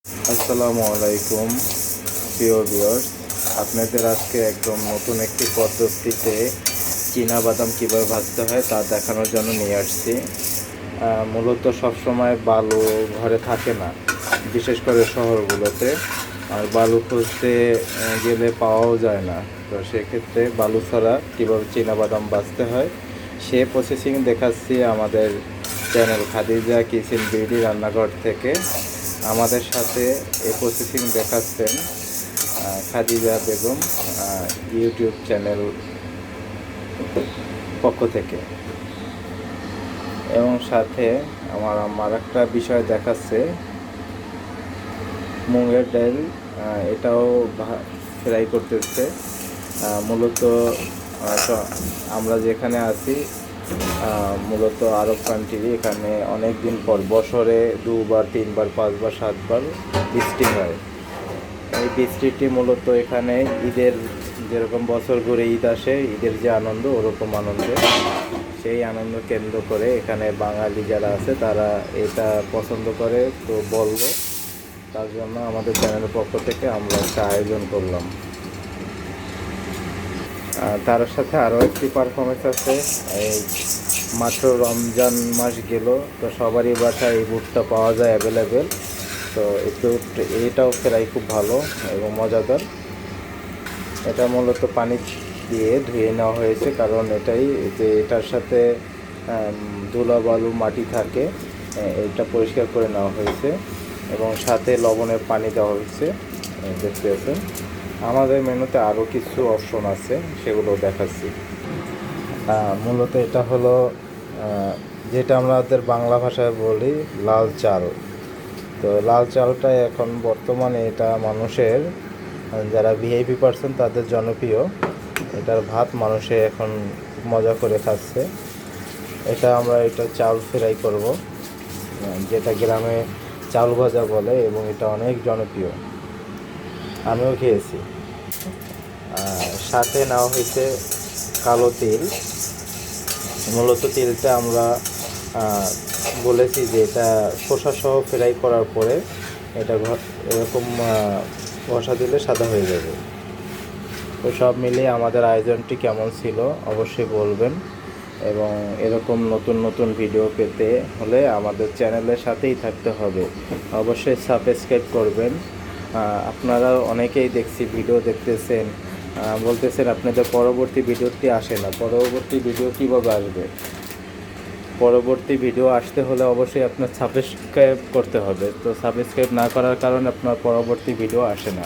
আসসালামু আলাইকুম প্রিয় ভিউয়ার্স, আপনাদের আজকে একদম নতুন একটি পদ্ধতিতে বাদাম কীভাবে ভাজতে হয় তা দেখানোর জন্য নিয়ে আসছি। মূলত সবসময় বালু ঘরে থাকে না, বিশেষ করে শহরগুলোতে, আর বালু খুঁজতে গেলে পাওয়াও যায় না। তো সেক্ষেত্রে বালু ছাড়া কীভাবে বাদাম ভাজতে হয় সে প্রসেসিং দেখাচ্ছি আমাদের চ্যানেল খাদিজা কিচেন বিউটি রান্নাঘর থেকে। আমাদের সাথে এই প্রসেসিং দেখাচ্ছেন খাদিজা বেগম ইউটিউব চ্যানেল পক্ষ থেকে, এবং সাথে আমার একটা বিষয় দেখাচ্ছে মুগের ডাল, এটাও ফ্রাই করতেছে। মূলত আমরা যেখানে আছি মূলত আরব কান্ট্রি, এখানে অনেক দিন পর বছরে 2বার 3বার 5বার 7বার বৃষ্টি হয়। এই বৃষ্টিটি মূলত এখানে ঈদের যেরকম বছর ঘুরে ঈদ আসে, ঈদের যে আনন্দ ওরকম আনন্দ, সেই আনন্দ কেন্দ্র করে এখানে বাঙালি যারা আছে তারা এটা পছন্দ করে। তো বলবো, তার জন্য আমাদের চ্যানেলের পক্ষ থেকে আমরা একটা আয়োজন করলাম। তার সাথে আরও একটি পারফরমেন্স আছে। এই মাত্র রমজান মাস গেল, তো সবারই বাসায় এই বুটটা পাওয়া যায় অ্যাভেলেবেল। তো এটাও ফ্রাই খুব ভালো এবং মজাদার। এটা মূলত পানি দিয়ে ধুয়ে নেওয়া হয়েছে, কারণ এটার সাথে ধুলা বালু মাটি থাকে, এটা পরিষ্কার করে নেওয়া হয়েছে এবং সাথে লবণের পানি দেওয়া হয়েছে। দেখতে পাচ্ছেন আমাদের মেনুতে আরও কিছু অপশন আছে, সেগুলো দেখাচ্ছি। মূলত এটা হলো যেটা আমাদের বাংলা ভাষায় বলি লাল চাল। তো লাল চালটা এখন বর্তমানে এটা মানুষের, যারা ভিআইপি পার্সন তাদের জনপ্রিয়। এটার ভাত মানুষে এখন মজা করে খাচ্ছে। এটা চাল ফ্রাই করব, যেটা গ্রামে চাল ভাজা বলে, এবং এটা অনেক জনপ্রিয়, আমিও খেয়েছি। সাথে নেওয়া হয়েছে কালো তেল। মূলত তেলটা আমরা বলেছি যে এটা খোসাসহ ফ্রাই করার পরে এটা এরকম ঘষা দিলে সাদা হয়ে যাবে। তো সব মিলিয়ে আমাদের আয়োজনটি কেমন ছিল অবশ্যই বলবেন, এবং এরকম নতুন নতুন ভিডিও পেতে হলে আমাদের চ্যানেলের সাথেই থাকতে হবে। অবশ্যই সাবস্ক্রাইব করবেন। আপনারা অনেকেই দেখছি ভিডিও দেখতেছেন, বলতেছেন আপনাদের পরবর্তী ভিডিওটি আসে না। পরবর্তী ভিডিও কীভাবে আসবে? পরবর্তী ভিডিও আসতে হলে অবশ্যই আপনার সাবস্ক্রাইব করতে হবে। তো সাবস্ক্রাইব না করার কারণে আপনার পরবর্তী ভিডিও আসে না।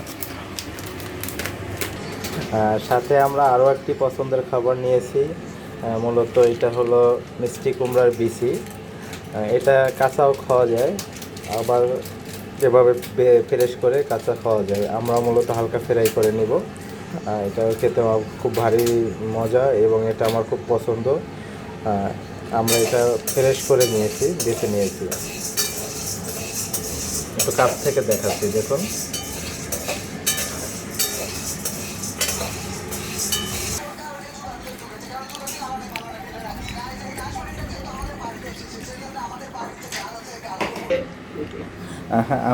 সাথে আমরা আরও একটি পছন্দের খাবার নিয়েছি। মূলত এটা হলো মিষ্টি কুমড়ার বিচি। এটা কাঁচাও খাওয়া যায়, আবার যেভাবে ফ্রেশ করে কাঁচা খাওয়া যায়। আমরা মূলত হালকা ফ্রাই করে নিব। এটা খেতে আমার খুব ভারী মজা এবং এটা আমার খুব পছন্দ। আমরা এটা ফ্রেশ করে বেছে নিয়েছি। একটু কাছ থেকে দেখাচ্ছি, দেখুন।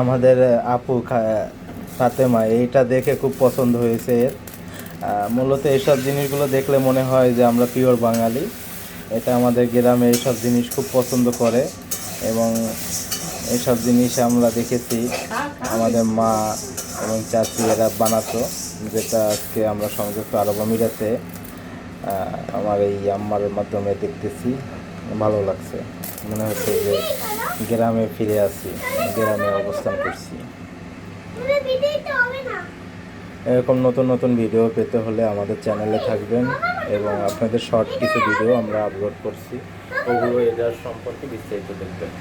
আমাদের আপু ফাতেমা এইটা দেখে খুব পছন্দ হয়েছে এর। মূলত এইসব জিনিসগুলো দেখলে মনে হয় যে আমরা পিওর বাঙালি। এটা আমাদের গ্রামে এইসব জিনিস খুব পছন্দ করে, এবং এইসব জিনিস আমরা দেখেছি আমাদের মা এবং চাচি এরা বানাতো, যেটা আজকে আমরা সংযুক্ত আরব আমিরাতে আমার এই আম্মার মাধ্যমে দেখতেছি। ভালো লাগছে, মনে হচ্ছে যে গ্রামে ফিরে আসি, গ্রামে অবস্থান করছি। এরকম নতুন নতুন ভিডিও পেতে হলে আমাদের চ্যানেলে থাকবেন, এবং আপনাদের শর্ট কিছু ভিডিও আমরা আপলোড করছি, ওগুলো এটার সম্পর্কে বিস্তারিত দেখবেন।